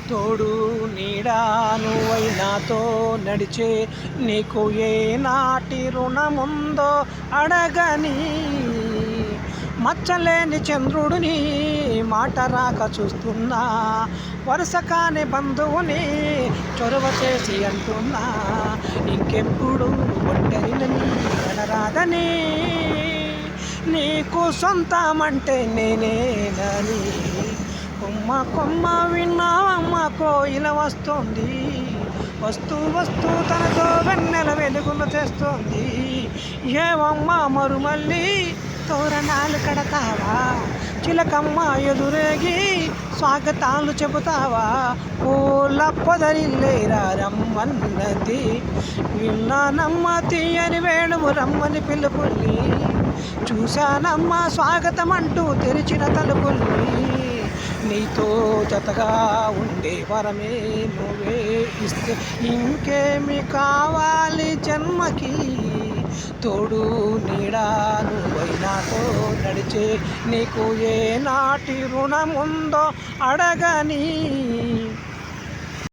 తోడు నీడా నువ్వై నాతో నడిచే నీకు ఏ నాటి రుణముందో అడగని. మచ్చలేని చంద్రుడిని మాట రాక చూస్తున్నా, వరుస కాని బంధువుని చొరవ చేసి అంటున్నా, ఇంకెప్పుడు ఒంటరిని అనరాదని, నీకు సొంతమంటే నేనేనని. కొమ్మ కొమ్మ విన్నావమ్మ కోయిల వస్తోంది, వస్తూ వస్తూ తనతో వెన్నెల వెలుగులు తెస్తోంది. ఏవమ్మ మరుమల్లి తోరణాలు కడతావా, చిలకమ్మ ఎదురేగి స్వాగతాలు చెబుతావా, పూల పొదరిల్లేరా రమ్మన్నది. విన్నానమ్మ తీయని వేణువు రమ్మని పిలుపుల్ని, చూశానమ్మ స్వాగతం అంటూ తెరిచిన తలుపుల్ని. నీతో జతగా ఉండే వరమే నువ్వే ఇస్తే ఇంకేమి కావాలి జన్మకి. తోడు నీడా నువ్వై నాతో నడిచే నీకు ఏ నాటి రుణముందో అడగని.